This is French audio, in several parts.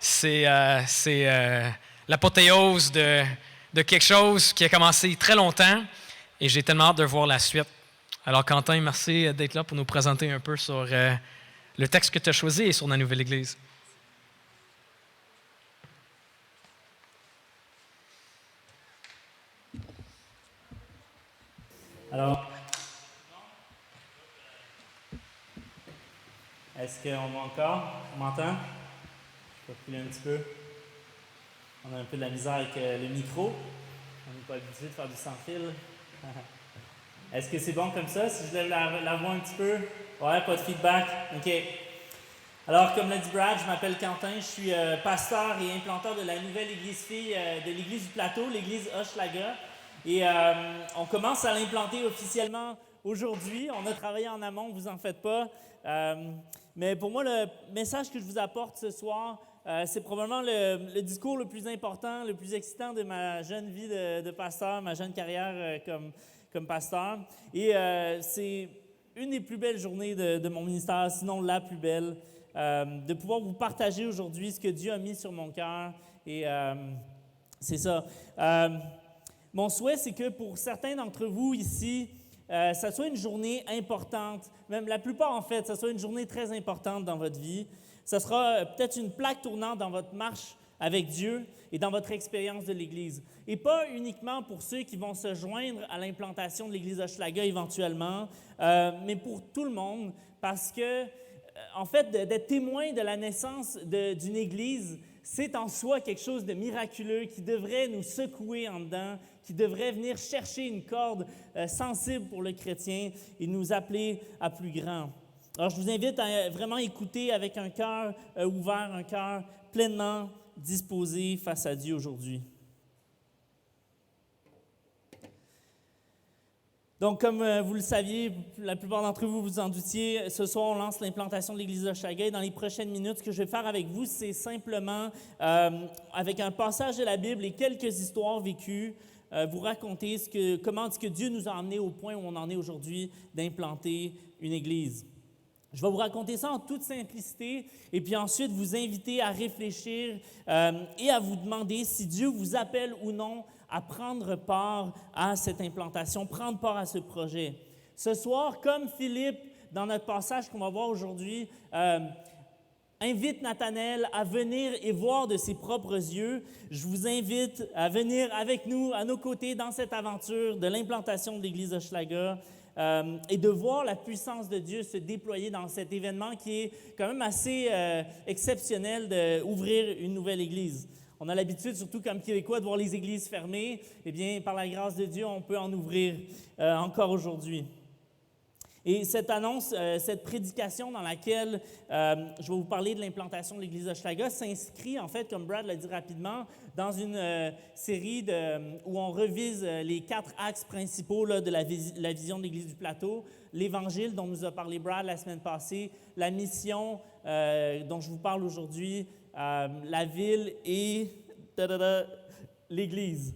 C'est l'apothéose de quelque chose qui a commencé très longtemps et j'ai tellement hâte de voir la suite. Alors Quentin, merci d'être là pour nous présenter un peu sur le texte que tu as choisi et sur la nouvelle Église. Alors, est-ce qu'on m'entend? Je peux reculer un petit peu. On a un peu de la misère avec le micro. On n'est pas habitué de faire du sans fil. Est-ce que c'est bon comme ça, si je lève la voix un petit peu? Ouais, pas de feedback? OK. Alors, comme l'a dit Brad, je m'appelle Quentin, je suis pasteur et implanteur de la nouvelle église fille de l'église du Plateau, l'église Hochelaga. Et on commence à l'implanter officiellement aujourd'hui. On a travaillé en amont, vous en faites pas. Mais pour moi, le message que je vous apporte ce soir, c'est probablement le discours le plus important, le plus excitant de ma jeune vie de pasteur, ma jeune carrière comme pasteur. Et c'est une des plus belles journées de mon ministère, sinon la plus belle, de pouvoir vous partager aujourd'hui ce que Dieu a mis sur mon cœur. Et c'est ça. Mon souhait, c'est que pour certains d'entre vous ici, ça soit une journée importante, même la plupart en fait, ça soit une journée très importante dans votre vie. Ça sera peut-être une plaque tournante dans votre marche avec Dieu et dans votre expérience de l'Église. Et pas uniquement pour ceux qui vont se joindre à l'implantation de l'Église Hochelaga éventuellement, mais pour tout le monde, parce que, en fait, d'être témoin de la naissance d'une Église, c'est en soi quelque chose de miraculeux qui devrait nous secouer en dedans, qui devrait venir chercher une corde sensible pour le chrétien et nous appeler à plus grand. Alors, je vous invite à vraiment écouter avec un cœur ouvert, un cœur pleinement disposé face à Dieu aujourd'hui. Donc, comme vous le saviez, la plupart d'entre vous vous en doutiez, ce soir, on lance l'implantation de l'Église Hochelaga. Et dans les prochaines minutes, ce que je vais faire avec vous, c'est simplement, avec un passage de la Bible et quelques histoires vécues, vous raconter comment est-ce que Dieu nous a emmenés au point où on en est aujourd'hui d'implanter une Église. Je vais vous raconter ça en toute simplicité et puis ensuite vous inviter à réfléchir et à vous demander si Dieu vous appelle ou non à prendre part à cette implantation, prendre part à ce projet. Ce soir, comme Philippe, dans notre passage qu'on va voir aujourd'hui, invite Nathanaël à venir et voir de ses propres yeux, je vous invite à venir avec nous, à nos côtés, dans cette aventure de l'implantation de l'Église Hochelaga et de voir la puissance de Dieu se déployer dans cet événement qui est quand même assez exceptionnel d'ouvrir une nouvelle Église. On a l'habitude, surtout comme Québécois, de voir les églises fermées. Eh bien, par la grâce de Dieu, on peut en ouvrir encore aujourd'hui. Et cette annonce, cette prédication dans laquelle je vais vous parler de l'implantation de l'Église Hochelaga s'inscrit, en fait, comme Brad l'a dit rapidement, dans une série où on revise les 4 axes principaux là, de la vision de l'Église du Plateau. L'Évangile dont nous a parlé Brad la semaine passée, la mission dont je vous parle aujourd'hui, la ville et l'Église.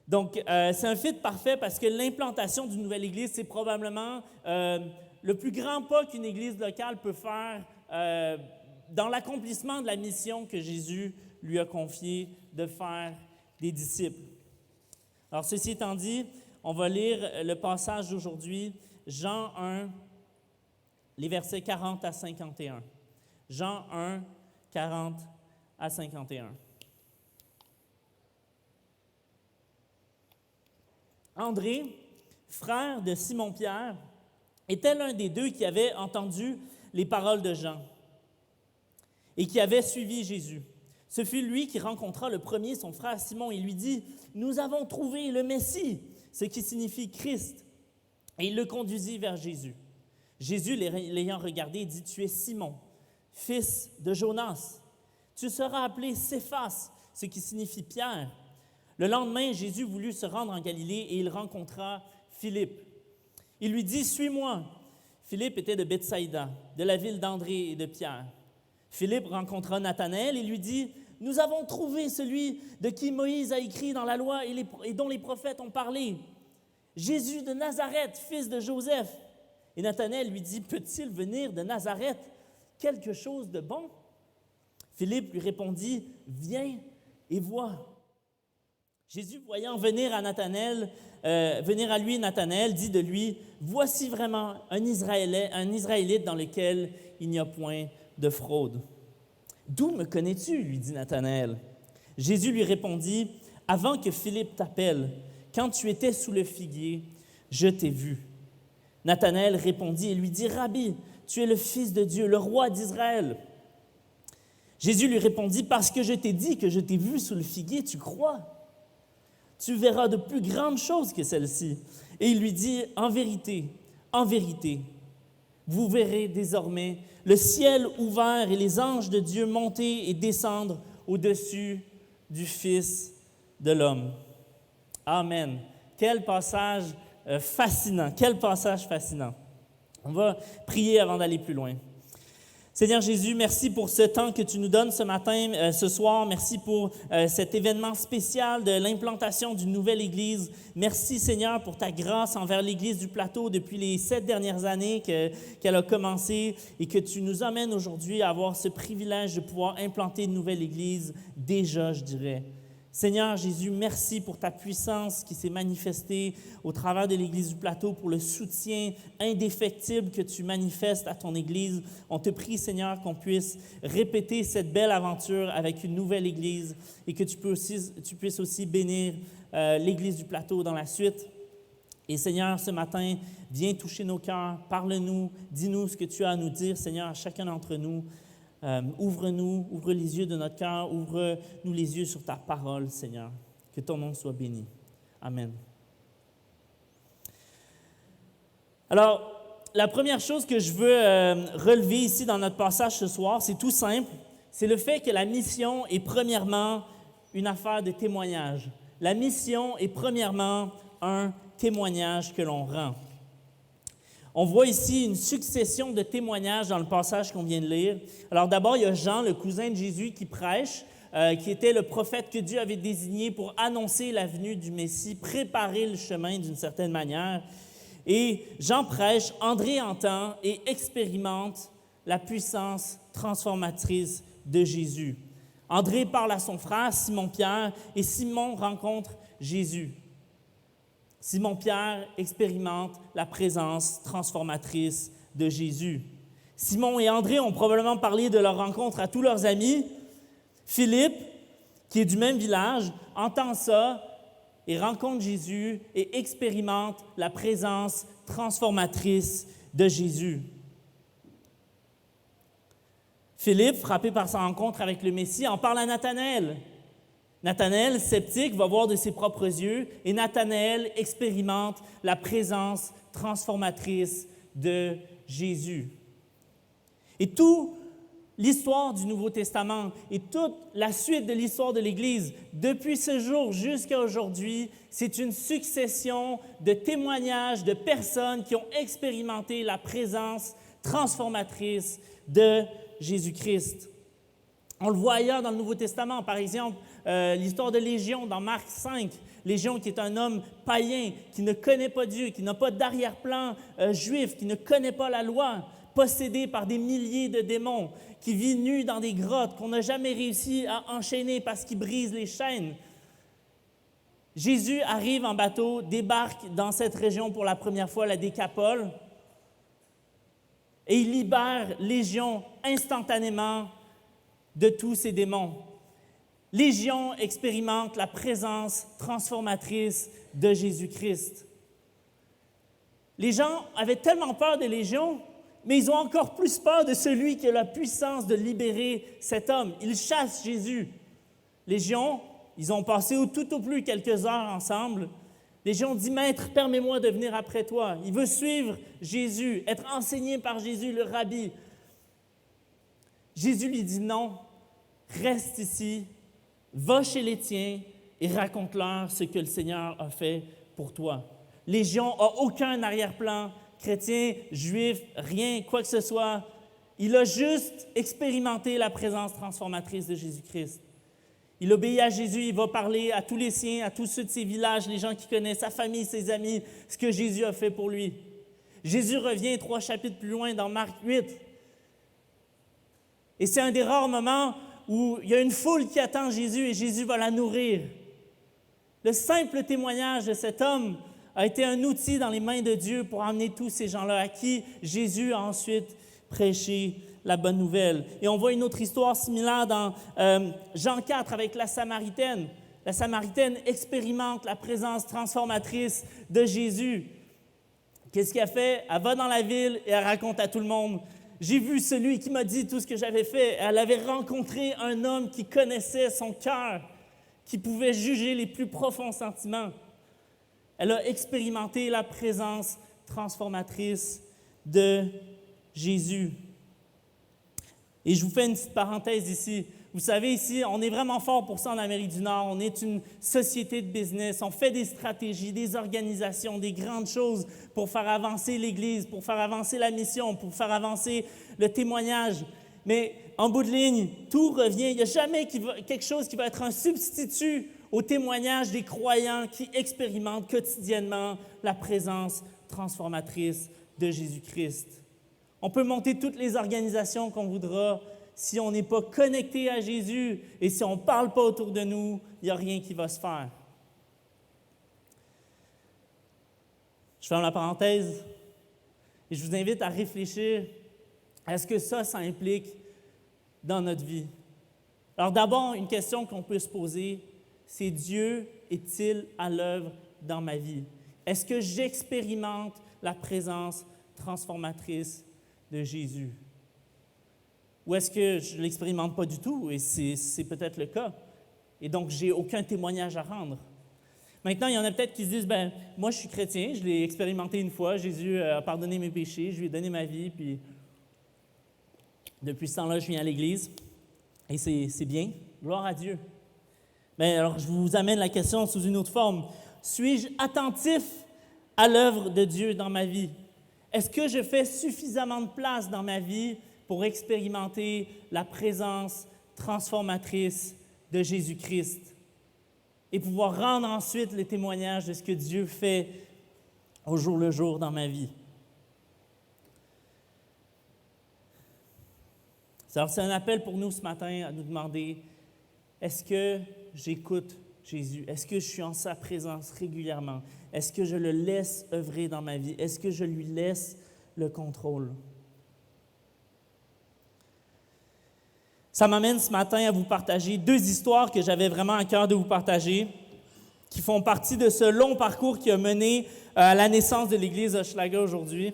Donc, c'est un fit parfait parce que l'implantation d'une nouvelle église, c'est probablement le plus grand pas qu'une église locale peut faire dans l'accomplissement de la mission que Jésus lui a confiée de faire des disciples. Alors, ceci étant dit, on va lire le passage d'aujourd'hui, Jean 1, les versets 40 à 51. Jean 1, 40 à 51. André, frère de Simon-Pierre, était l'un des 2 qui avait entendu les paroles de Jean et qui avait suivi Jésus. Ce fut lui qui rencontra le premier son frère Simon et lui dit « Nous avons trouvé le Messie », ce qui signifie Christ. Et il le conduisit vers Jésus. Jésus, l'ayant regardé, dit « Tu es Simon, fils de Jonas. Tu seras appelé Céphas, ce qui signifie Pierre. » Le lendemain, Jésus voulut se rendre en Galilée et il rencontra Philippe. Il lui dit « Suis-moi ». Philippe était de Bethsaïda, de la ville d'André et de Pierre. Philippe rencontra Nathanaël et lui dit « Nous avons trouvé celui de qui Moïse a écrit dans la loi et dont les prophètes ont parlé, Jésus de Nazareth, fils de Joseph. » Et Nathanaël lui dit « Peut-il venir de Nazareth? quelque chose de bon? Philippe lui répondit, « Viens et vois. » Jésus, voyant venir à lui Nathanaël, dit de lui, « Voici vraiment un Israélite dans lequel il n'y a point de fraude. » « D'où me connais-tu? » lui dit Nathanaël. Jésus lui répondit, « Avant que Philippe t'appelle, quand tu étais sous le figuier, je t'ai vu. » Nathanaël répondit et lui dit, « Rabbi, tu es le Fils de Dieu, le roi d'Israël. » Jésus lui répondit, « Parce que je t'ai dit que je t'ai vu sous le figuier, tu crois. Tu verras de plus grandes choses que celles-ci. » Et il lui dit, « En vérité, vous verrez désormais le ciel ouvert et les anges de Dieu monter et descendre au-dessus du Fils de l'homme. » Amen. Quel passage fascinant, quel passage fascinant. On va prier avant d'aller plus loin. Seigneur Jésus, merci pour ce temps que tu nous donnes ce matin, ce soir. Merci pour cet événement spécial de l'implantation d'une nouvelle Église. Merci Seigneur pour ta grâce envers l'Église du Plateau depuis les 7 dernières années qu'elle a commencé et que tu nous amènes aujourd'hui à avoir ce privilège de pouvoir implanter une nouvelle Église déjà, je dirais. Seigneur Jésus, merci pour ta puissance qui s'est manifestée au travers de l'Église du Plateau, pour le soutien indéfectible que tu manifestes à ton Église. On te prie, Seigneur, qu'on puisse répéter cette belle aventure avec une nouvelle Église et que tu puisses aussi bénir l'Église du Plateau dans la suite. Et Seigneur, ce matin, viens toucher nos cœurs, parle-nous, dis-nous ce que tu as à nous dire, Seigneur, à chacun d'entre nous. Ouvre les yeux de notre cœur, ouvre-nous les yeux sur ta parole, Seigneur. Que ton nom soit béni. Amen. Alors, la première chose que je veux relever ici dans notre passage ce soir, c'est tout simple. C'est le fait que la mission est premièrement une affaire de témoignage. La mission est premièrement un témoignage que l'on rend. On voit ici une succession de témoignages dans le passage qu'on vient de lire. Alors d'abord, il y a Jean, le cousin de Jésus, qui prêche, qui était le prophète que Dieu avait désigné pour annoncer la venue du Messie, préparer le chemin d'une certaine manière. Et Jean prêche, André entend et expérimente la puissance transformatrice de Jésus. André parle à son frère Simon-Pierre et Simon rencontre Jésus. Simon-Pierre expérimente la présence transformatrice de Jésus. Simon et André ont probablement parlé de leur rencontre à tous leurs amis. Philippe, qui est du même village, entend ça et rencontre Jésus et expérimente la présence transformatrice de Jésus. Philippe, frappé par sa rencontre avec le Messie, en parle à Nathanaël. Nathanaël, sceptique, va voir de ses propres yeux et Nathanaël expérimente la présence transformatrice de Jésus. Et toute l'histoire du Nouveau Testament et toute la suite de l'histoire de l'Église, depuis ce jour jusqu'à aujourd'hui, c'est une succession de témoignages de personnes qui ont expérimenté la présence transformatrice de Jésus-Christ. On le voit ailleurs dans le Nouveau Testament, par exemple, l'histoire de Légion dans Marc 5. Légion qui est un homme païen, qui ne connaît pas Dieu, qui n'a pas d'arrière-plan juif, qui ne connaît pas la loi, possédé par des milliers de démons, qui vit nu dans des grottes, qu'on n'a jamais réussi à enchaîner parce qu'il brise les chaînes. Jésus arrive en bateau, débarque dans cette région pour la première fois, la Décapole, et il libère Légion instantanément de tous ces démons. Légion expérimente la présence transformatrice de Jésus-Christ. Les gens avaient tellement peur de Légion, mais ils ont encore plus peur de celui qui a la puissance de libérer cet homme. Ils chassent Jésus. Légion, ils ont passé tout au plus quelques heures ensemble. Légion dit, « Maître, permets-moi de venir après toi. » Il veut suivre Jésus, être enseigné par Jésus, le rabbi. Jésus lui dit, « Non, reste ici. Va chez les tiens et raconte-leur ce que le Seigneur a fait pour toi. » Légion n'a aucun arrière-plan chrétien, juif, rien, quoi que ce soit. Il a juste expérimenté la présence transformatrice de Jésus-Christ. Il obéit à Jésus, il va parler à tous les siens, à tous ceux de ses villages, les gens qui connaissent, sa famille, ses amis, ce que Jésus a fait pour lui. Jésus revient 3 chapitres plus loin dans Marc 8. Et c'est un des rares moments où il y a une foule qui attend Jésus et Jésus va la nourrir. Le simple témoignage de cet homme a été un outil dans les mains de Dieu pour emmener tous ces gens-là à qui Jésus a ensuite prêché la bonne nouvelle. Et on voit une autre histoire similaire dans Jean 4 avec la Samaritaine. La Samaritaine expérimente la présence transformatrice de Jésus. Qu'est-ce qu'elle fait? Elle va dans la ville et elle raconte à tout le monde. J'ai vu celui qui m'a dit tout ce que j'avais fait. Elle avait rencontré un homme qui connaissait son cœur, qui pouvait juger les plus profonds sentiments. Elle a expérimenté la présence transformatrice de Jésus. Et je vous fais une petite parenthèse ici. Vous savez, ici, on est vraiment fort pour ça en Amérique du Nord. On est une société de business. On fait des stratégies, des organisations, des grandes choses pour faire avancer l'Église, pour faire avancer la mission, pour faire avancer le témoignage. Mais en bout de ligne, tout revient. Il n'y a jamais quelque chose qui va être un substitut au témoignage des croyants qui expérimentent quotidiennement la présence transformatrice de Jésus-Christ. On peut monter toutes les organisations qu'on voudra. Si on n'est pas connecté à Jésus et si on ne parle pas autour de nous, il n'y a rien qui va se faire. Je ferme la parenthèse et je vous invite à réfléchir à ce que ça implique dans notre vie. Alors d'abord, une question qu'on peut se poser, c'est Dieu est-il à l'œuvre dans ma vie? Est-ce que j'expérimente la présence transformatrice de Jésus? Ou est-ce que je ne l'expérimente pas du tout? Et c'est peut-être le cas. Et donc, je n'ai aucun témoignage à rendre. Maintenant, il y en a peut-être qui se disent, bien, moi, je suis chrétien, je l'ai expérimenté une fois, Jésus a pardonné mes péchés, je lui ai donné ma vie, puis depuis ce temps-là, je viens à l'Église. Et c'est bien. Gloire à Dieu. Mais alors, je vous amène la question sous une autre forme. Suis-je attentif à l'œuvre de Dieu dans ma vie? Est-ce que je fais suffisamment de place dans ma vie pour expérimenter la présence transformatrice de Jésus-Christ et pouvoir rendre ensuite le témoignage de ce que Dieu fait au jour le jour dans ma vie? Alors, c'est un appel pour nous ce matin à nous demander, est-ce que j'écoute Jésus? Est-ce que je suis en sa présence régulièrement? Est-ce que je le laisse œuvrer dans ma vie? Est-ce que je lui laisse le contrôle? Ça m'amène ce matin à vous partager deux histoires que j'avais vraiment à cœur de vous partager, qui font partie de ce long parcours qui a mené à la naissance de l'Église Hochelaga aujourd'hui.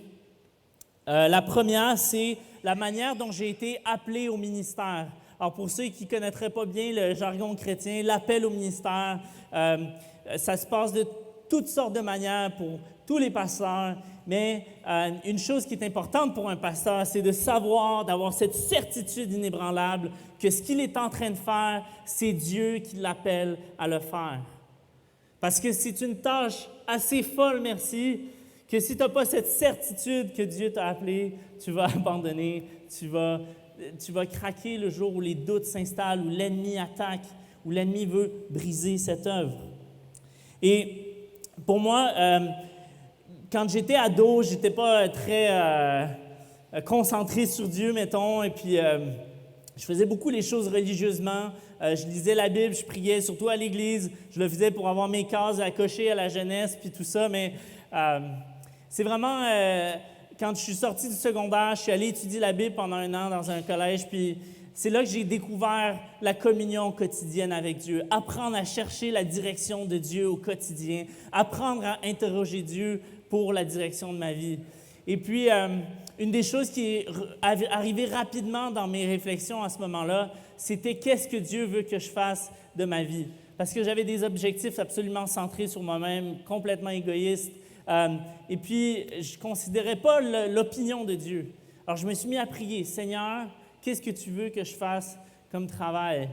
La première, c'est la manière dont j'ai été appelé au ministère. Alors, pour ceux qui ne connaîtraient pas bien le jargon chrétien, l'appel au ministère, ça se passe de toutes sortes de manières pour tous les pasteurs, mais une chose qui est importante pour un pasteur, c'est de savoir, d'avoir cette certitude inébranlable que ce qu'il est en train de faire, c'est Dieu qui l'appelle à le faire. Parce que c'est une tâche assez folle, merci, que si tu n'as pas cette certitude que Dieu t'a appelé, tu vas abandonner, tu vas craquer le jour où les doutes s'installent, où l'ennemi attaque, où l'ennemi veut briser cette œuvre. Et pour moi, quand j'étais ado, je n'étais pas très concentré sur Dieu, mettons, et puis je faisais beaucoup les choses religieusement. Je lisais la Bible, je priais, surtout à l'Église. Je le faisais pour avoir mes cases à cocher à la jeunesse, puis tout ça, mais c'est vraiment, quand je suis sorti du secondaire, je suis allé étudier la Bible pendant 1 an dans un collège, puis c'est là que j'ai découvert la communion quotidienne avec Dieu, apprendre à chercher la direction de Dieu au quotidien, apprendre à interroger Dieu pour la direction de ma vie. Et puis, une des choses qui est arrivée rapidement dans mes réflexions à ce moment-là, c'était qu'est-ce que Dieu veut que je fasse de ma vie? Parce que j'avais des objectifs absolument centrés sur moi-même, complètement égoïstes. Et puis, je ne considérais pas l'opinion de Dieu. Alors, je me suis mis à prier, « Seigneur, qu'est-ce que tu veux que je fasse comme travail? »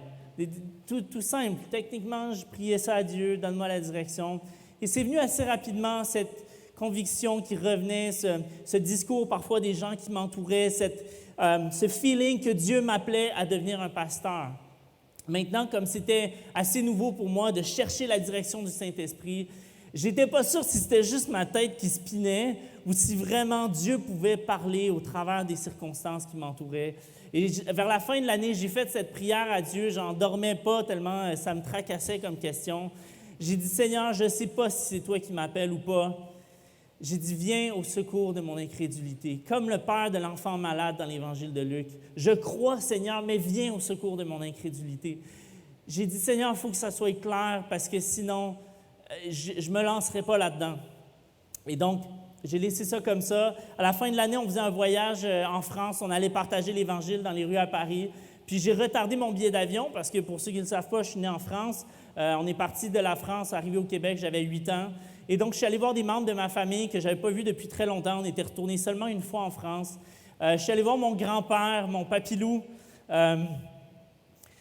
Tout simple. Techniquement, je priais ça à Dieu, « Donne-moi la direction. » Et c'est venu assez rapidement, cette conviction qui revenait, ce discours parfois des gens qui m'entouraient, ce feeling que Dieu m'appelait à devenir un pasteur. Maintenant, comme c'était assez nouveau pour moi de chercher la direction du Saint-Esprit, J'étais pas sûr si c'était juste ma tête qui spinait ou si vraiment Dieu pouvait parler au travers des circonstances qui m'entouraient. Et vers la fin de l'année, j'ai fait cette prière à Dieu. J'en dormais pas tellement ça me tracassait comme question. J'ai dit, Seigneur, je ne sais pas si c'est toi qui m'appelles ou pas. J'ai dit, viens au secours de mon incrédulité, comme le père de l'enfant malade dans l'Évangile de Luc. Je crois, Seigneur, mais viens au secours de mon incrédulité. J'ai dit, Seigneur, il faut que ça soit clair parce que sinon, je ne me lancerai pas là-dedans. Et donc, j'ai laissé ça comme ça. À la fin de l'année, on faisait un voyage en France. On allait partager l'Évangile dans les rues à Paris. Puis j'ai retardé mon billet d'avion parce que, pour ceux qui ne le savent pas, je suis né en France. On est parti de la France, arrivé au Québec, j'avais 8 ans. Et donc, je suis allé voir des membres de ma famille que je n'avais pas vus depuis très longtemps. On était retournés seulement une fois en France. Je suis allé voir mon grand-père, mon papilou.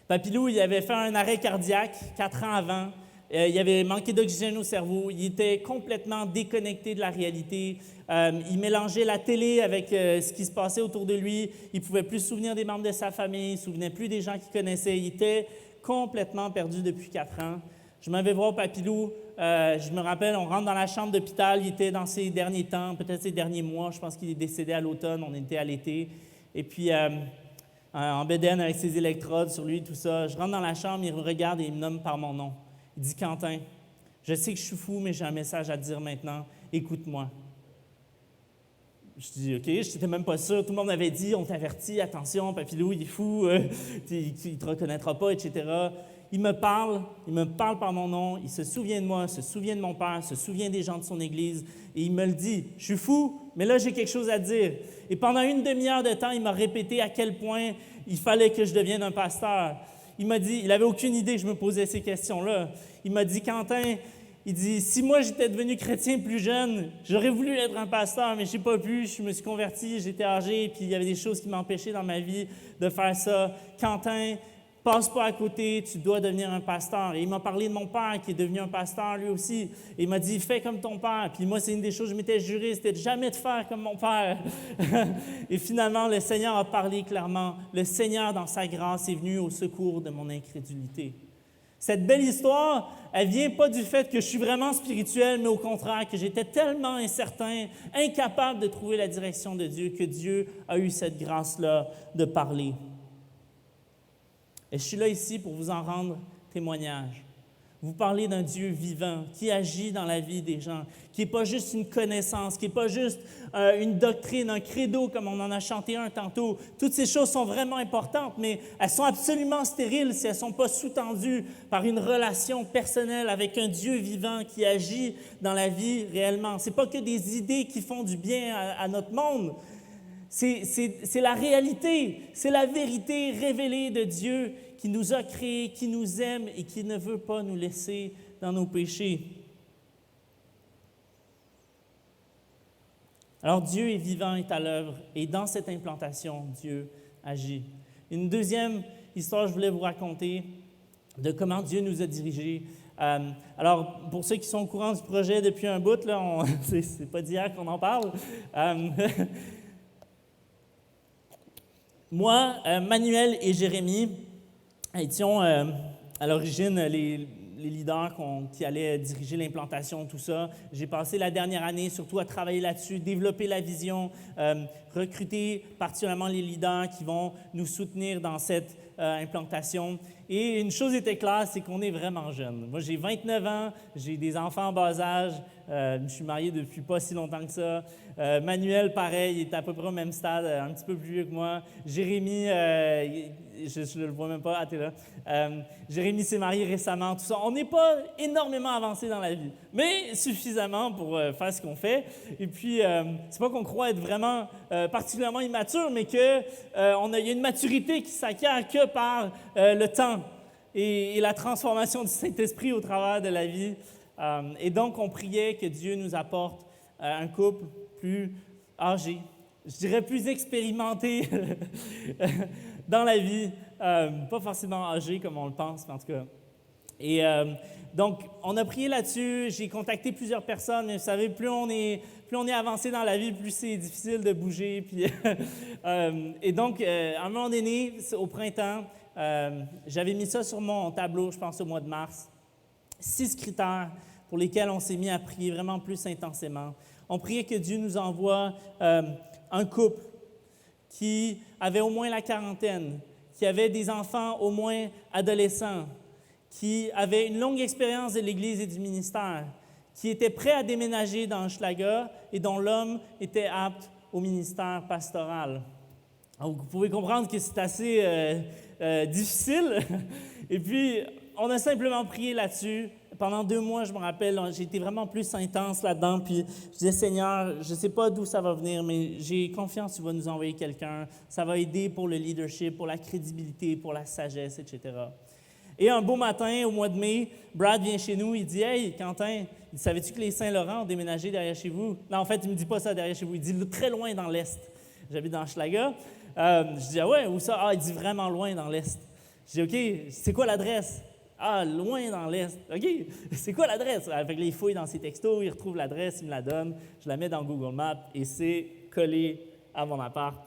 Papilou, il avait fait un arrêt cardiaque 4 ans avant. Il avait manqué d'oxygène au cerveau. Il était complètement déconnecté de la réalité. Il mélangeait la télé avec ce qui se passait autour de lui. Il ne pouvait plus se souvenir des membres de sa famille. Il ne se souvenait plus des gens qu'il connaissait. Il était complètement perdu depuis 4 ans. Je m'en vais voir Papilou. Je me rappelle, on rentre dans la chambre d'hôpital. Il était dans ses derniers temps, peut-être ses derniers mois. Je pense qu'il est décédé à l'automne. On était à l'été. Et puis, en bédaine avec ses électrodes sur lui, tout ça. Je rentre dans la chambre, il me regarde et il me nomme par mon nom. Il dit, Quentin, je sais que je suis fou, mais j'ai un message à te dire maintenant. Écoute-moi. Je dis, OK, je n'étais même pas sûr. Tout le monde m'avait dit, on t'avertit, attention, Papilou, il est fou, il ne te reconnaîtra pas, etc. Il me parle par mon nom, il se souvient de moi, se souvient de mon père, se souvient des gens de son église, et il me le dit. Je suis fou, mais là, j'ai quelque chose à dire. Et pendant une demi-heure de temps, il m'a répété à quel point il fallait que je devienne un pasteur. Il m'a dit, il n'avait aucune idée que je me posais ces questions-là. Il m'a dit, Quentin, il dit, si moi j'étais devenu chrétien plus jeune, j'aurais voulu être un pasteur, mais je n'ai pas pu, je me suis converti, j'étais âgé, puis il y avait des choses qui m'empêchaient dans ma vie de faire ça. Quentin, passe pas à côté, tu dois devenir un pasteur. Et il m'a parlé de mon père qui est devenu un pasteur lui aussi. Et il m'a dit, fais comme ton père. Puis moi, c'est une des choses que je m'étais juré, c'était de jamais de faire comme mon père. Et finalement, le Seigneur a parlé clairement. Le Seigneur, dans sa grâce, est venu au secours de mon incrédulité. Cette belle histoire, elle ne vient pas du fait que je suis vraiment spirituel, mais au contraire, que j'étais tellement incertain, incapable de trouver la direction de Dieu, que Dieu a eu cette grâce-là de parler. Et je suis là ici pour vous en rendre témoignage. Vous parlez d'un Dieu vivant qui agit dans la vie des gens, qui n'est pas juste une connaissance, qui n'est pas juste une doctrine, un credo comme on en a chanté un tantôt. Toutes ces choses sont vraiment importantes, mais elles sont absolument stériles si elles ne sont pas sous-tendues par une relation personnelle avec un Dieu vivant qui agit dans la vie réellement. Ce n'est pas que des idées qui font du bien à notre monde. C'est la réalité, c'est la vérité révélée de Dieu qui nous a créés, qui nous aime et qui ne veut pas nous laisser dans nos péchés. Alors Dieu est vivant, est à l'œuvre, et dans cette implantation, Dieu agit. Une deuxième histoire que je voulais vous raconter de comment Dieu nous a dirigés. Alors, pour ceux qui sont au courant du projet depuis un bout, là, c'est pas d'hier qu'on en parle. Moi, Manuel et Jérémy étions à l'origine les leaders qui allaient diriger l'implantation, tout ça. J'ai passé la dernière année surtout à travailler là-dessus, développer la vision, recruter particulièrement les leaders qui vont nous soutenir dans cette implantation. Et une chose était claire, c'est qu'on est vraiment jeune. Moi, j'ai 29 ans, j'ai des enfants en bas âge, je suis marié depuis pas si longtemps que ça. Manuel, pareil, il est à peu près au même stade, un petit peu plus vieux que moi. Jérémy, je ne le vois même pas, t'es là. Jérémy s'est marié récemment, tout ça. On n'est pas énormément avancé dans la vie, mais suffisamment pour faire ce qu'on fait. Et puis, c'est pas qu'on croit être vraiment particulièrement immature, mais qu'il y a une maturité qui s'acquiert que par le temps et la transformation du Saint-Esprit au travers de la vie. Et donc, on priait que Dieu nous apporte un couple plus âgé, je dirais plus expérimenté dans la vie, pas forcément âgé comme on le pense, mais en tout cas. Et donc, on a prié là-dessus, j'ai contacté plusieurs personnes, mais vous savez, plus on est avancé dans la vie, plus c'est difficile de bouger. Puis, et donc, à un moment donné, au printemps, j'avais mis ça sur mon tableau, je pense au mois de mars, 6 critères pour lesquels on s'est mis à prier vraiment plus intensément. On priait que Dieu nous envoie un couple qui avait au moins la quarantaine, qui avait des enfants au moins adolescents, qui avait une longue expérience de l'Église et du ministère, qui était prêt à déménager dans Hochelaga et dont l'homme était apte au ministère pastoral. Donc, vous pouvez comprendre que c'est assez difficile. Et puis, on a simplement prié là-dessus. Pendant 2 mois, je me rappelle, j'ai été vraiment plus intense là-dedans. Puis, je disais, Seigneur, je ne sais pas d'où ça va venir, mais j'ai confiance que tu vas nous envoyer quelqu'un. Ça va aider pour le leadership, pour la crédibilité, pour la sagesse, etc. Et un beau matin, au mois de mai, Brad vient chez nous, il dit « Hey, Quentin, savais-tu que les Saint-Laurent ont déménagé derrière chez vous? » Non, en fait, il ne me dit pas ça derrière chez vous, il dit très loin dans l'Est. J'habite dans Hochelaga. Je dis « Ah ouais, où ça? » Ah, il dit vraiment loin dans l'Est. Je dis « OK, c'est quoi l'adresse? » Ah, loin dans l'Est. OK, c'est quoi l'adresse? Avec les fouilles dans ses textos, il retrouve l'adresse, il me la donne, je la mets dans Google Maps et c'est collé à mon appart.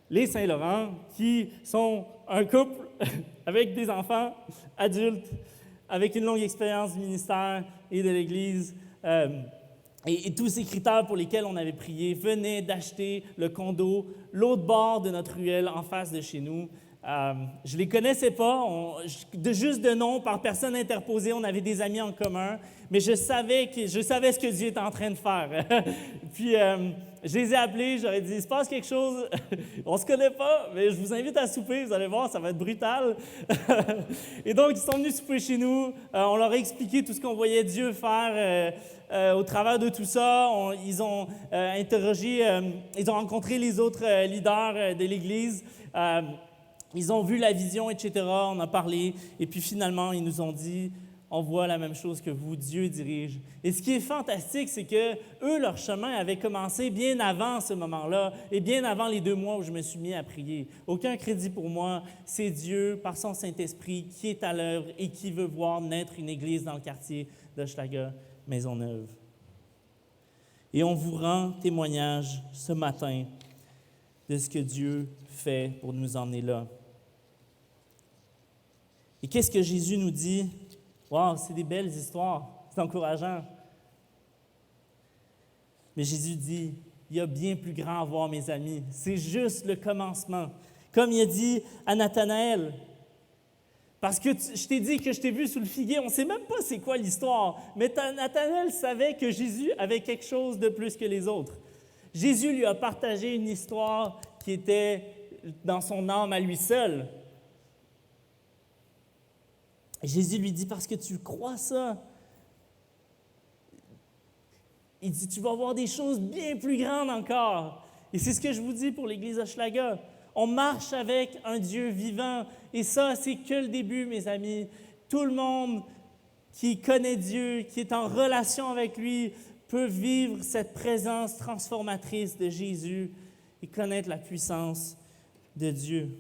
Les Saint-Laurent, qui sont un couple avec des enfants adultes, avec une longue expérience du ministère et de l'Église, et tous ces critères pour lesquels on avait prié, venaient d'acheter le condo, l'autre bord de notre ruelle en face de chez nous. Je ne les connaissais pas, juste de nom, par personne interposée, on avait des amis en commun, mais je savais ce que Dieu était en train de faire. Puis, je les ai appelés, j'aurais dit, il se passe quelque chose, on ne se connaît pas, mais je vous invite à souper, vous allez voir, ça va être brutal. Et donc, ils sont venus souper chez nous, on leur a expliqué tout ce qu'on voyait Dieu faire au travers de tout ça. Ils ont interrogé, ils ont rencontré les autres leaders de l'Église. Ils ont vu la vision, etc., on a parlé, et puis finalement, ils nous ont dit, on voit la même chose que vous, Dieu dirige. Et ce qui est fantastique, c'est que eux, leur chemin avait commencé bien avant ce moment-là, et bien avant les 2 mois où je me suis mis à prier. Aucun crédit pour moi, c'est Dieu, par son Saint-Esprit, qui est à l'œuvre et qui veut voir naître une église dans le quartier d'Hochelaga, Maisonneuve. Et on vous rend témoignage ce matin de ce que Dieu fait pour nous emmener là. Et qu'est-ce que Jésus nous dit? Wow, c'est des belles histoires, c'est encourageant. Mais Jésus dit, il y a bien plus grand à voir, mes amis. C'est juste le commencement. Comme il a dit à Nathanaël, parce que je t'ai dit que je t'ai vu sous le figuier, on ne sait même pas c'est quoi l'histoire, mais Nathanaël savait que Jésus avait quelque chose de plus que les autres. Jésus lui a partagé une histoire qui était dans son âme à lui seul. Jésus lui dit, parce que tu crois ça, il dit, tu vas voir des choses bien plus grandes encore. Et c'est ce que je vous dis pour l'Église Hochelaga. On marche avec un Dieu vivant. Et ça, c'est que le début, mes amis. Tout le monde qui connaît Dieu, qui est en relation avec lui, peut vivre cette présence transformatrice de Jésus et connaître la puissance de Dieu.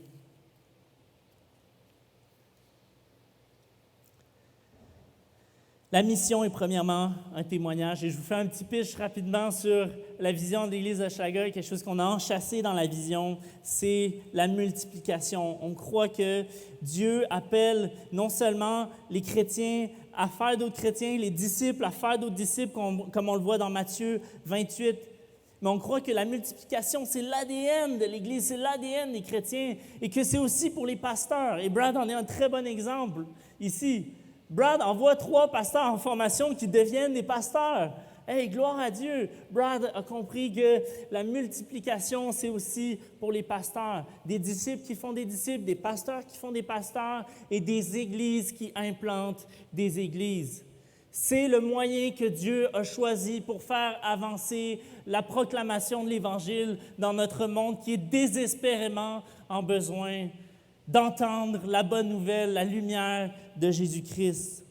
La mission est premièrement un témoignage, et je vous fais un petit pitch rapidement sur la vision de l'Église d'Hochelaga. Quelque chose qu'on a enchâssé dans la vision, c'est la multiplication. On croit que Dieu appelle non seulement les chrétiens à faire d'autres chrétiens, les disciples à faire d'autres disciples, comme on le voit dans Matthieu 28, mais on croit que la multiplication, c'est l'ADN de l'Église, c'est l'ADN des chrétiens, et que c'est aussi pour les pasteurs. Et Brad en est un très bon exemple ici. Brad envoie 3 pasteurs en formation qui deviennent des pasteurs. Hey, gloire à Dieu! Brad a compris que la multiplication, c'est aussi pour les pasteurs. Des disciples qui font des disciples, des pasteurs qui font des pasteurs et des églises qui implantent des églises. C'est le moyen que Dieu a choisi pour faire avancer la proclamation de l'Évangile dans notre monde qui est désespérément en besoin d'entendre la bonne nouvelle, la lumière de Jésus-Christ.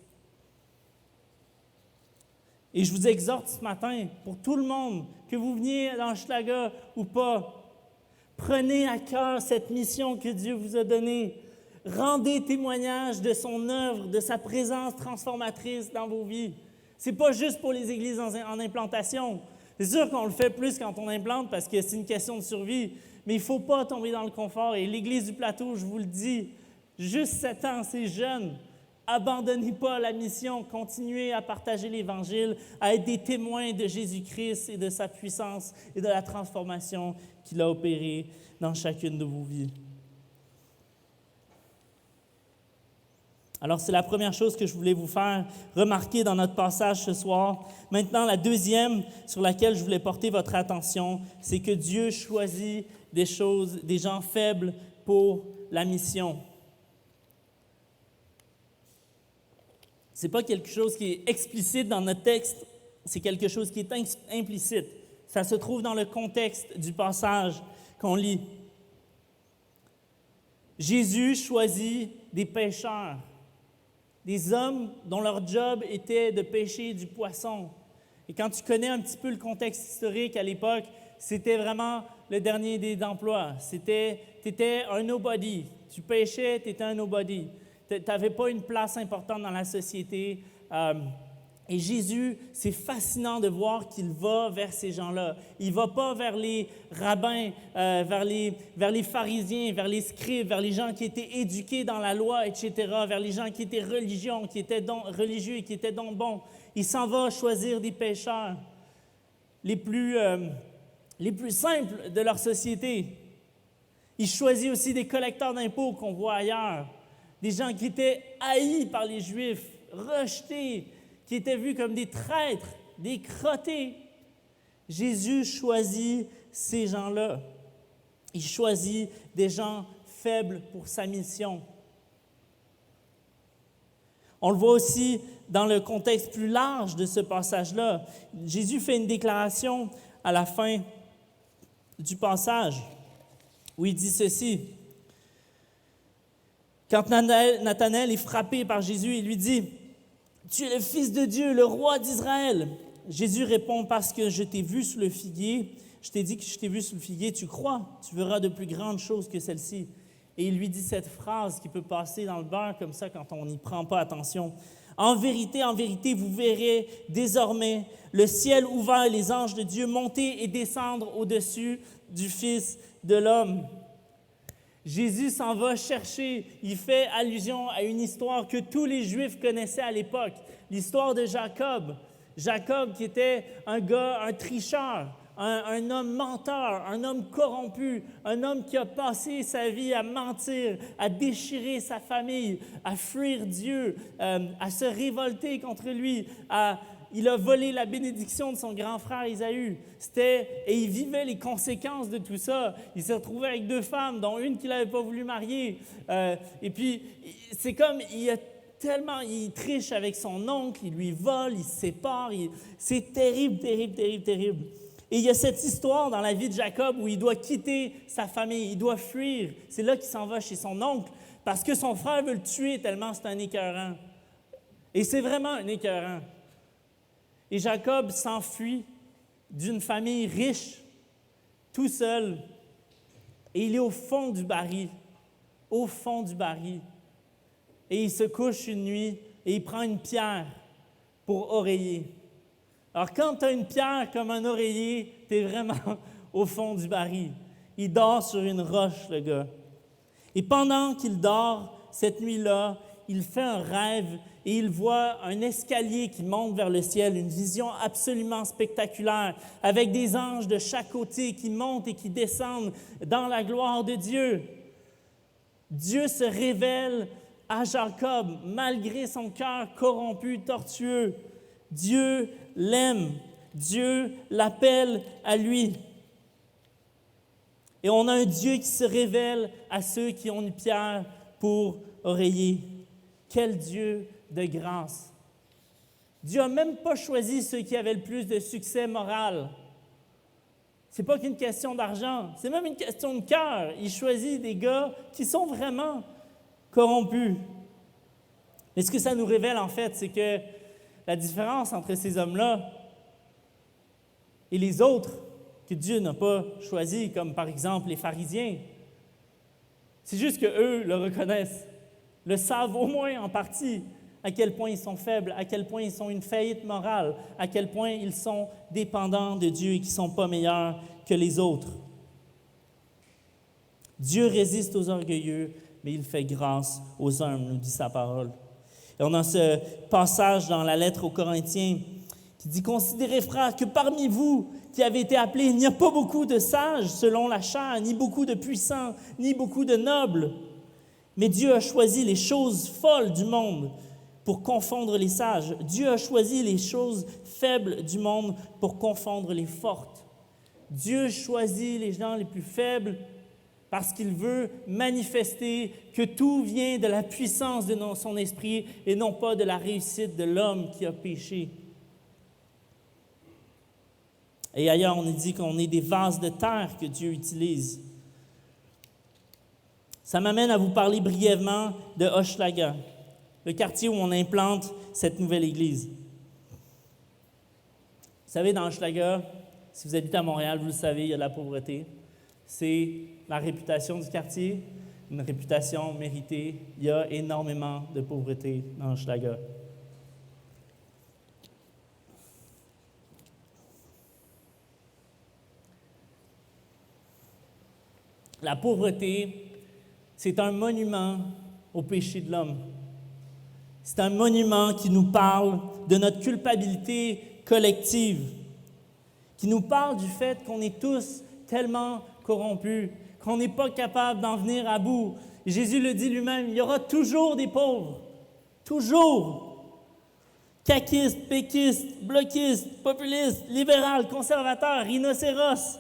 Et je vous exhorte ce matin, pour tout le monde, que vous veniez dans Hochelaga ou pas, prenez à cœur cette mission que Dieu vous a donnée. Rendez témoignage de son œuvre, de sa présence transformatrice dans vos vies. Ce n'est pas juste pour les églises en implantation. C'est sûr qu'on le fait plus quand on implante parce que c'est une question de survie. Mais il ne faut pas tomber dans le confort. Et l'Église du Plateau, je vous le dis, juste 7 ans, c'est jeune. Abandonnez pas la mission, continuez à partager l'Évangile, à être des témoins de Jésus-Christ et de sa puissance et de la transformation qu'il a opérée dans chacune de vos vies. Alors, c'est la première chose que je voulais vous faire remarquer dans notre passage ce soir. Maintenant, la deuxième sur laquelle je voulais porter votre attention, c'est que Dieu choisit des gens faibles pour la mission. Ce n'est pas quelque chose qui est explicite dans notre texte, c'est quelque chose qui est implicite. Ça se trouve dans le contexte du passage qu'on lit. Jésus choisit des pêcheurs. Des hommes dont leur job était de pêcher du poisson. Et quand tu connais un petit peu le contexte historique à l'époque, c'était vraiment le dernier des emplois. Tu étais un nobody. Tu pêchais, tu étais un nobody. Tu n'avais pas une place importante dans la société. Et Jésus, c'est fascinant de voir qu'il va vers ces gens-là. Il ne va pas vers les rabbins, vers les pharisiens, vers les scribes, vers les gens qui étaient éduqués dans la loi, etc., vers les gens qui étaient religieux et qui étaient donc bons. Il s'en va choisir des pécheurs les plus simples de leur société. Il choisit aussi des collecteurs d'impôts qu'on voit ailleurs, des gens qui étaient haïs par les Juifs, rejetés, qui étaient vus comme des traîtres, des crottés. Jésus choisit ces gens-là. Il choisit des gens faibles pour sa mission. On le voit aussi dans le contexte plus large de ce passage-là. Jésus fait une déclaration à la fin du passage où il dit ceci. Quand Nathanaël est frappé par Jésus, il lui dit « Tu es le Fils de Dieu, le roi d'Israël. » Jésus répond « Parce que je t'ai vu sous le figuier, je t'ai dit que je t'ai vu sous le figuier, tu crois, tu verras de plus grandes choses que celles-ci. » Et il lui dit cette phrase qui peut passer dans le beurre comme ça quand on n'y prend pas attention. « En vérité, vous verrez désormais le ciel ouvert et les anges de Dieu monter et descendre au-dessus du Fils de l'homme. » Jésus s'en va chercher, il fait allusion à une histoire que tous les Juifs connaissaient à l'époque, l'histoire de Jacob. Jacob qui était un gars, un tricheur, un homme menteur, un homme corrompu, un homme qui a passé sa vie à mentir, à déchirer sa famille, à fuir Dieu, à se révolter contre lui, il a volé la bénédiction de son grand frère Ésaü. Et il vivait les conséquences de tout ça. Il s'est retrouvé avec 2 femmes, dont une qu'il n'avait pas voulu marier. Et puis, c'est comme, il triche avec son oncle, il lui vole, il se sépare. C'est terrible, terrible, terrible, terrible. Et il y a cette histoire dans la vie de Jacob où il doit quitter sa famille, il doit fuir. C'est là qu'il s'en va chez son oncle parce que son frère veut le tuer tellement c'est un écœurant. Et c'est vraiment un écœurant. Et Jacob s'enfuit d'une famille riche, tout seul, et il est au fond du baril, et il se couche une nuit, et il prend une pierre pour oreiller. Alors quand tu as une pierre comme un oreiller, tu es vraiment au fond du baril. Il dort sur une roche, le gars. Et pendant qu'il dort, cette nuit-là, il fait un rêve et il voit un escalier qui monte vers le ciel, une vision absolument spectaculaire, avec des anges de chaque côté qui montent et qui descendent dans la gloire de Dieu. Dieu se révèle à Jacob, malgré son cœur corrompu, tortueux. Dieu l'aime, Dieu l'appelle à lui. Et on a un Dieu qui se révèle à ceux qui ont une pierre pour oreiller. Quel Dieu de grâce! Dieu n'a même pas choisi ceux qui avaient le plus de succès moral. Ce n'est pas qu'une question d'argent, c'est même une question de cœur. Il choisit des gars qui sont vraiment corrompus. Mais ce que ça nous révèle, en fait, c'est que la différence entre ces hommes-là et les autres que Dieu n'a pas choisis, comme par exemple les pharisiens, c'est juste qu'eux le reconnaissent, le savent au moins en partie, à quel point ils sont faibles, à quel point ils sont une faillite morale, à quel point ils sont dépendants de Dieu et qu'ils ne sont pas meilleurs que les autres. Dieu résiste aux orgueilleux, mais il fait grâce aux humbles, nous dit sa parole. Et on a ce passage dans la lettre aux Corinthiens qui dit « Considérez, frères, que parmi vous qui avez été appelés, il n'y a pas beaucoup de sages selon la chair, ni beaucoup de puissants, ni beaucoup de nobles. Mais Dieu a choisi les choses folles du monde pour confondre les sages. Dieu a choisi les choses faibles du monde pour confondre les fortes. Dieu choisit les gens les plus faibles parce qu'il veut manifester que tout vient de la puissance de son esprit et non pas de la réussite de l'homme qui a péché. Et ailleurs, on dit qu'on est des vases de terre que Dieu utilise. Ça m'amène à vous parler brièvement de Hochelaga, le quartier où on implante cette nouvelle église. Vous savez, dans Hochelaga, si vous habitez à Montréal, vous le savez, il y a de la pauvreté. C'est la réputation du quartier, une réputation méritée. Il y a énormément de pauvreté dans Hochelaga. La pauvreté, c'est un monument au péché de l'homme. C'est un monument qui nous parle de notre culpabilité collective, qui nous parle du fait qu'on est tous tellement corrompus, qu'on n'est pas capable d'en venir à bout. Jésus le dit lui-même, il y aura toujours des pauvres. Toujours. Caquistes, péquistes, bloquistes, populistes, libérales, conservateurs, rhinocéros.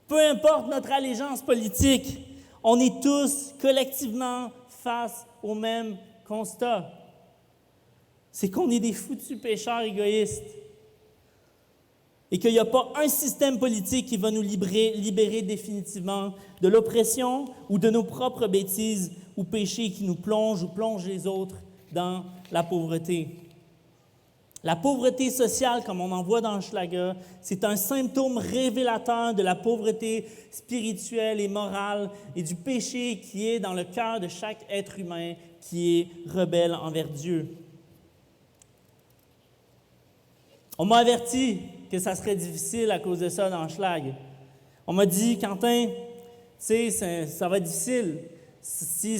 Peu importe notre allégeance politique, on est tous collectivement face au même constat. C'est qu'on est des foutus pécheurs égoïstes et qu'il n'y a pas un système politique qui va nous libérer définitivement de l'oppression ou de nos propres bêtises ou péchés qui nous plongent ou plongent les autres dans la pauvreté. La pauvreté sociale, comme on en voit dans Hochelaga, c'est un symptôme révélateur de la pauvreté spirituelle et morale et du péché qui est dans le cœur de chaque être humain qui est rebelle envers Dieu. On m'a averti que ça serait difficile à cause de ça dans Hochelaga. On m'a dit, Quentin, tu sais, ça va être difficile. Si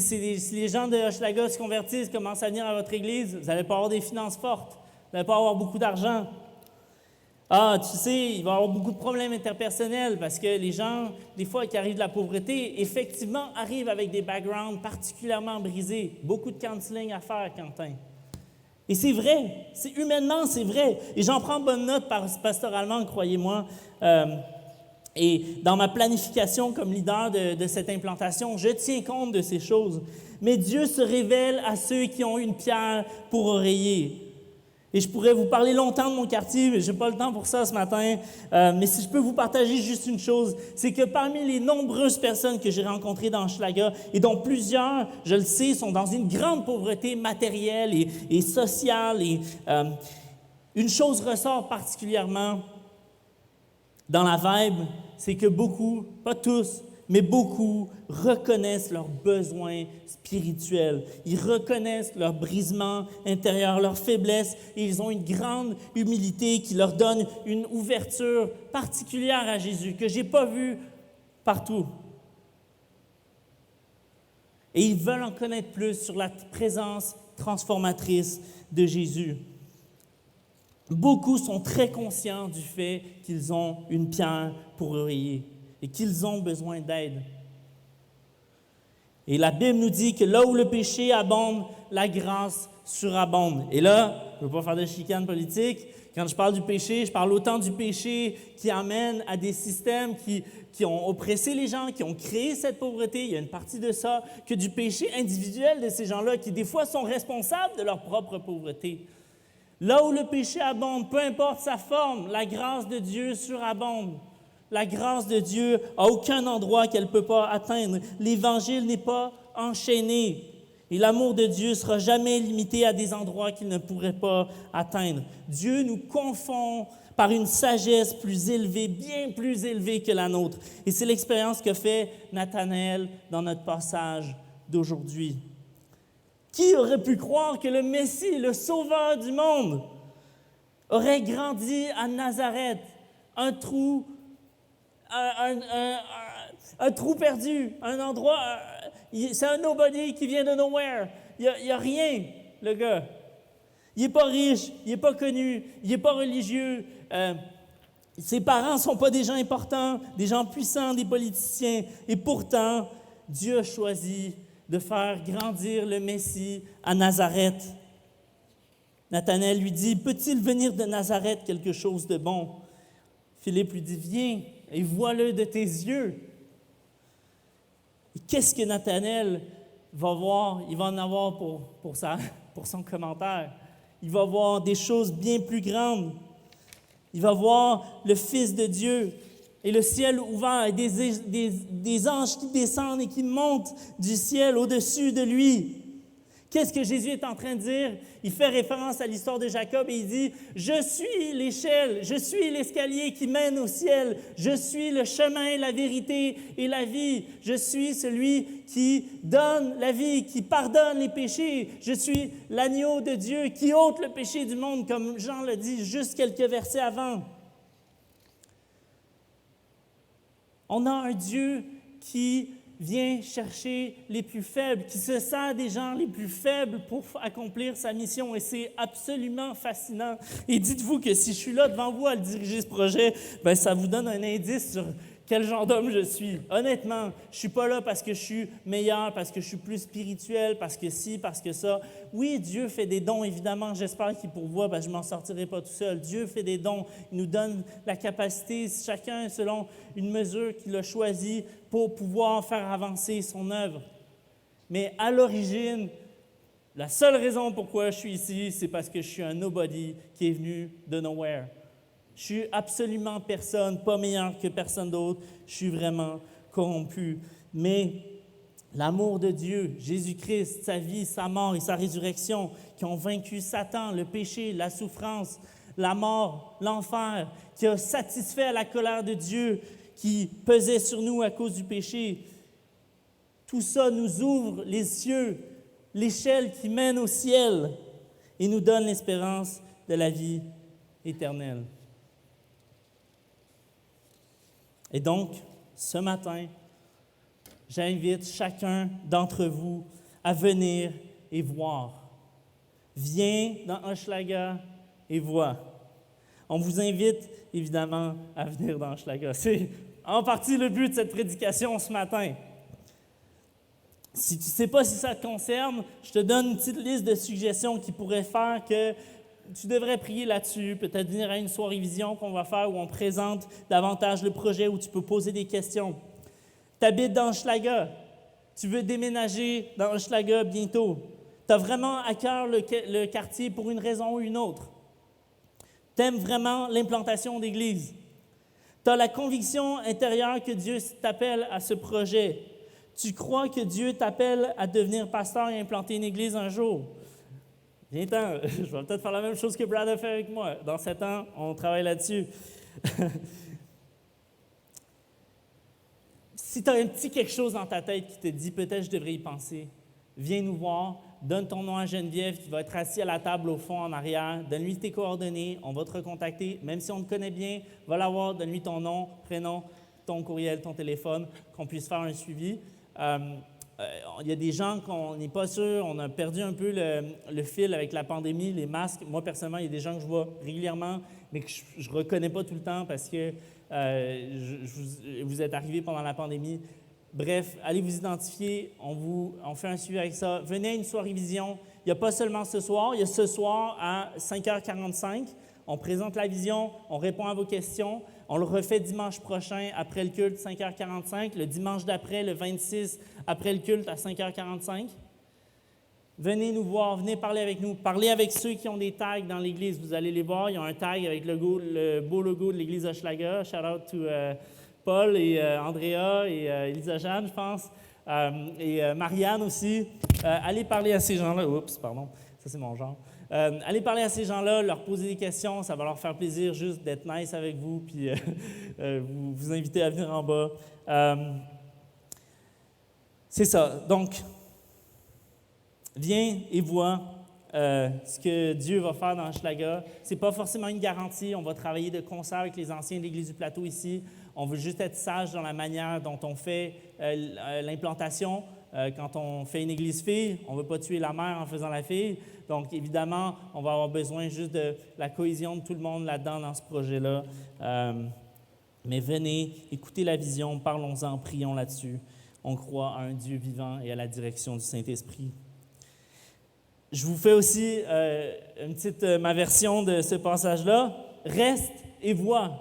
les gens de Hochelaga se convertissent, commencent à venir à votre église, vous n'allez pas avoir des finances fortes. Vous n'allez pas avoir beaucoup d'argent. Ah, tu sais, il va y avoir beaucoup de problèmes interpersonnels parce que les gens, des fois, qui arrivent de la pauvreté, effectivement, arrivent avec des backgrounds particulièrement brisés. Beaucoup de counseling à faire, Quentin. Et c'est vrai. Humainement, c'est vrai. Et j'en prends bonne note pastoralement, croyez-moi. Et dans ma planification comme leader de cette implantation, je tiens compte de ces choses. Mais Dieu se révèle à ceux qui ont une pierre pour oreiller. Et je pourrais vous parler longtemps de mon quartier, mais je n'ai pas le temps pour ça ce matin. Mais si je peux vous partager juste une chose, c'est que parmi les nombreuses personnes que j'ai rencontrées dans Hochelaga, et dont plusieurs, je le sais, sont dans une grande pauvreté matérielle et sociale, une chose ressort particulièrement dans la vibe, c'est que beaucoup, pas tous, mais beaucoup reconnaissent leurs besoins spirituels. Ils reconnaissent leur brisement intérieur, leur faiblesse, et ils ont une grande humilité qui leur donne une ouverture particulière à Jésus, que je n'ai pas vue partout. Et ils veulent en connaître plus sur la présence transformatrice de Jésus. Beaucoup sont très conscients du fait qu'ils ont une pierre pour oreiller et qu'ils ont besoin d'aide. Et la Bible nous dit que là où le péché abonde, la grâce surabonde. Et là, je ne veux pas faire de chicane politique. Quand je parle du péché, je parle autant du péché qui amène à des systèmes qui ont oppressé les gens, qui ont créé cette pauvreté, il y a une partie de ça, que du péché individuel de ces gens-là qui, des fois, sont responsables de leur propre pauvreté. Là où le péché abonde, peu importe sa forme, la grâce de Dieu surabonde. La grâce de Dieu à aucun endroit qu'elle ne peut pas atteindre. L'Évangile n'est pas enchaîné. Et l'amour de Dieu ne sera jamais limité à des endroits qu'il ne pourrait pas atteindre. Dieu nous confond par une sagesse plus élevée, bien plus élevée que la nôtre. Et c'est l'expérience que fait Nathanaël dans notre passage d'aujourd'hui. Qui aurait pu croire que le Messie, le Sauveur du monde, aurait grandi à Nazareth, un trou perdu, un endroit, c'est un nobody qui vient de nowhere. Il n'y a rien. le gars. Il n'est pas riche, il n'est pas connu, il n'est pas religieux. Ses parents ne sont pas des gens importants, des gens puissants, des politiciens. Et pourtant, Dieu a choisi de faire grandir le Messie à Nazareth. Nathanaël lui dit, « Peut-il venir de Nazareth quelque chose de bon? » Philippe lui dit, « Viens et vois-le de tes yeux. » Et qu'est-ce que Nathanaël va voir? Il va en avoir pour son commentaire. Il va voir des choses bien plus grandes. Il va voir le Fils de Dieu et le ciel ouvert et des anges qui descendent et qui montent du ciel au-dessus de lui. Qu'est-ce que Jésus est en train de dire? Il fait référence à l'histoire de Jacob et il dit, « Je suis l'échelle, je suis l'escalier qui mène au ciel, je suis le chemin, la vérité et la vie, je suis celui qui donne la vie, qui pardonne les péchés, je suis l'agneau de Dieu qui ôte le péché du monde, comme Jean le dit juste quelques versets avant. » On a un Dieu qui vient chercher les plus faibles, qui se sert des gens les plus faibles pour accomplir sa mission. Et c'est absolument fascinant. Et dites-vous que si je suis là devant vous à le diriger ce projet, bien, ça vous donne un indice sur quel genre d'homme je suis. Honnêtement, je ne suis pas là parce que je suis meilleur, parce que je suis plus spirituel, parce que ci, parce que ça. Oui, Dieu fait des dons, évidemment. J'espère qu'il pourvoit, parce que je ne m'en sortirai pas tout seul. Dieu fait des dons. Il nous donne la capacité, chacun selon une mesure qu'il a choisie pour pouvoir faire avancer son œuvre. Mais à l'origine, la seule raison pourquoi je suis ici, c'est parce que je suis un nobody qui est venu de nowhere. Je suis absolument personne, pas meilleur que personne d'autre. Je suis vraiment corrompu. Mais l'amour de Dieu, Jésus-Christ, sa vie, sa mort et sa résurrection, qui ont vaincu Satan, le péché, la souffrance, la mort, l'enfer, qui a satisfait la colère de Dieu qui pesait sur nous à cause du péché. Tout ça nous ouvre les cieux, l'échelle qui mène au ciel et nous donne l'espérance de la vie éternelle. Et donc, ce matin, j'invite chacun d'entre vous à venir et voir. Viens dans Hochelaga et vois. On vous invite évidemment à venir dans Hochelaga. C'est en partie le but de cette prédication ce matin. Si tu ne sais pas si ça te concerne, je te donne une petite liste de suggestions qui pourraient faire que tu devrais prier là-dessus, peut-être venir à une soirée vision qu'on va faire où on présente davantage le projet, où tu peux poser des questions. Tu habites dans Hochelaga, tu veux déménager dans Hochelaga bientôt. Tu as vraiment à cœur le quartier pour une raison ou une autre. Tu aimes vraiment l'implantation d'église. Tu as la conviction intérieure que Dieu t'appelle à ce projet. Tu crois que Dieu t'appelle à devenir pasteur et implanter une église un jour. Viens-t'en, je vais peut-être faire la même chose que Brad a fait avec moi. Dans 7 ans, on travaille là-dessus. Si tu as un petit quelque chose dans ta tête qui te dit « peut-être je devrais y penser », viens nous voir, donne ton nom à Geneviève qui va être assis à la table au fond en arrière, donne-lui tes coordonnées, on va te recontacter. Même si on te connaît bien, va la voir, donne-lui ton nom, prénom, ton courriel, ton téléphone, qu'on puisse faire un suivi. Il y a des gens qu'on n'est pas sûr, on a perdu un peu le fil avec la pandémie, les masques. Moi, personnellement, il y a des gens que je vois régulièrement, mais que je ne reconnais pas tout le temps parce que vous êtes arrivés pendant la pandémie. Bref, allez vous identifier, on fait un suivi avec ça. Venez à une soirée vision. Il n'y a pas seulement ce soir, il y a ce soir à 5h45. On présente la vision, on répond à vos questions. On le refait dimanche prochain après le culte, 5h45. Le dimanche d'après, le 26, après le culte, à 5h45. Venez nous voir, venez parler avec nous. Parlez avec ceux qui ont des tags dans l'Église. Vous allez les voir, il y a un tag avec le beau logo de l'Église Hochelaga. Shout out to Paul et Andrea et Elisa Jeanne, je pense. Et Marianne aussi. Allez parler à ces gens-là. Oups, pardon, ça c'est mon genre. Allez parler à ces gens-là, leur poser des questions, ça va leur faire plaisir juste d'être nice avec vous, puis vous inviter à venir en bas. C'est ça. Donc, viens et vois ce que Dieu va faire dans Hochelaga. Ce n'est pas forcément une garantie. On va travailler de concert avec les anciens de l'Église du Plateau ici. On veut juste être sage dans la manière dont on fait l'implantation. quand on fait une église fille, on ne veut pas tuer la mère en faisant la fille. Donc, évidemment, on va avoir besoin juste de la cohésion de tout le monde là-dedans, dans ce projet-là. Mais venez, écoutez la vision, parlons-en, prions là-dessus. On croit à un Dieu vivant et à la direction du Saint-Esprit. Je vous fais aussi ma version de ce passage-là. Reste et vois.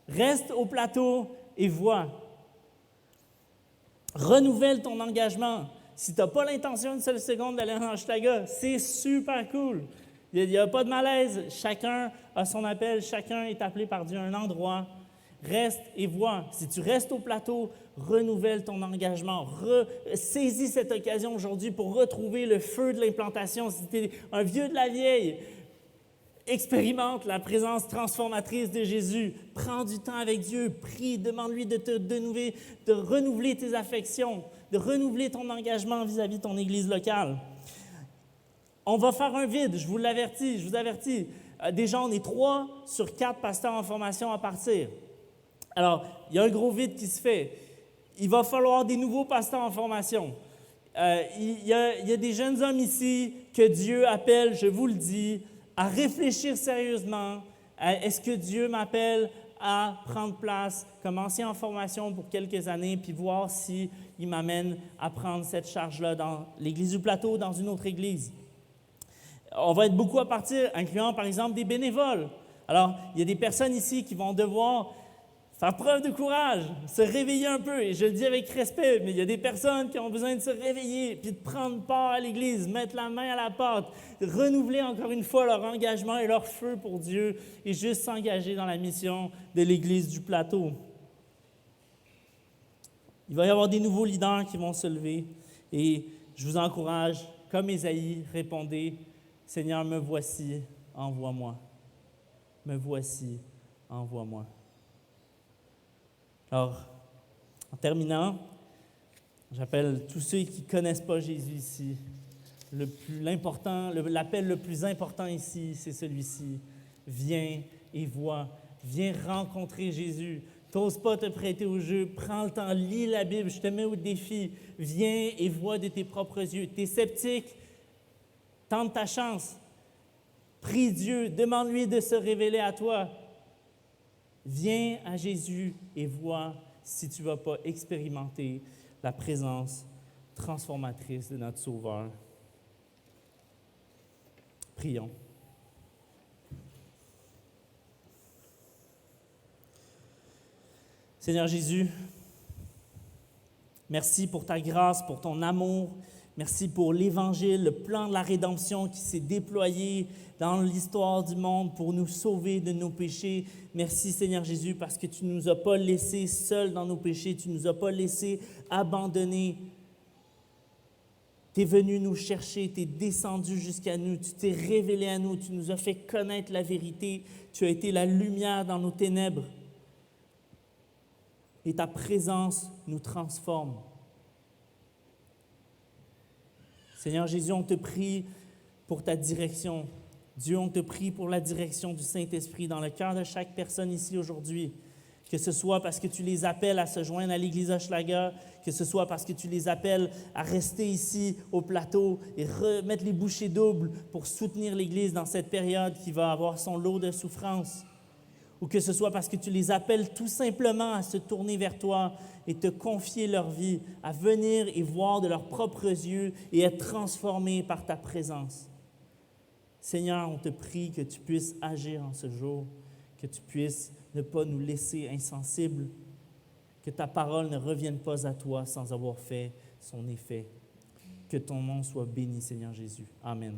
Reste au plateau et vois. Renouvelle ton engagement. Si tu n'as pas l'intention une seule seconde d'aller en Hochelaga, c'est super cool. Il n'y a pas de malaise. Chacun a son appel. Chacun est appelé par Dieu à un endroit. Reste et vois. Si tu restes au plateau, renouvelle ton engagement. Saisis cette occasion aujourd'hui pour retrouver le feu de l'implantation. Si tu es un vieux de la vieille, expérimente la présence transformatrice de Jésus. Prends du temps avec Dieu. Prie, demande-lui de renouveler tes affections, de renouveler ton engagement vis-à-vis de ton Église locale. On va faire un vide, je vous avertis. Déjà, on est 3 sur 4 pasteurs en formation à partir. Alors, il y a un gros vide qui se fait. Il va falloir des nouveaux pasteurs en formation. Il y a des jeunes hommes ici que Dieu appelle, je vous le dis, à réfléchir sérieusement. Est-ce que Dieu m'appelle à prendre place comme ancien en formation pour quelques années, puis voir s'il m'amène à prendre cette charge-là dans l'Église du Plateau ou dans une autre Église? On va être beaucoup à partir, incluant par exemple des bénévoles. Alors, il y a des personnes ici qui vont devoir faire preuve de courage, se réveiller un peu. Et je le dis avec respect, mais il y a des personnes qui ont besoin de se réveiller, puis de prendre part à l'Église, mettre la main à la pâte, renouveler encore une fois leur engagement et leur feu pour Dieu et juste s'engager dans la mission de l'Église du Plateau. Il va y avoir des nouveaux leaders qui vont se lever et je vous encourage, comme Ésaïe, répondez, « Seigneur, me voici, envoie-moi. Me voici, envoie-moi. » Alors, en terminant, j'appelle tous ceux qui ne connaissent pas Jésus ici. L'appel le plus important ici, c'est celui-ci. Viens et vois. Viens rencontrer Jésus. T'oses pas te prêter au jeu. Prends le temps, lis la Bible. Je te mets au défi. Viens et vois de tes propres yeux. T'es sceptique? Tente ta chance. Prie Dieu. Demande-lui de se révéler à toi. Viens à Jésus et vois si tu ne vas pas expérimenter la présence transformatrice de notre Sauveur. Prions. Seigneur Jésus, merci pour ta grâce, pour ton amour. Merci pour l'Évangile, le plan de la rédemption qui s'est déployé dans l'histoire du monde pour nous sauver de nos péchés. Merci Seigneur Jésus parce que tu ne nous as pas laissés seuls dans nos péchés, tu ne nous as pas laissés abandonnés. Tu es venu nous chercher, tu es descendu jusqu'à nous, tu t'es révélé à nous, tu nous as fait connaître la vérité, tu as été la lumière dans nos ténèbres. Et ta présence nous transforme. Seigneur Jésus, on te prie pour ta direction. Dieu, on te prie pour la direction du Saint-Esprit dans le cœur de chaque personne ici aujourd'hui. Que ce soit parce que tu les appelles à se joindre à l'Église Hochelaga, que ce soit parce que tu les appelles à rester ici au plateau et remettre les bouchées doubles pour soutenir l'Église dans cette période qui va avoir son lot de souffrances. Ou que ce soit parce que tu les appelles tout simplement à se tourner vers toi et te confier leur vie, à venir et voir de leurs propres yeux et être transformés par ta présence. Seigneur, on te prie que tu puisses agir en ce jour, que tu puisses ne pas nous laisser insensibles, que ta parole ne revienne pas à toi sans avoir fait son effet. Que ton nom soit béni, Seigneur Jésus. Amen.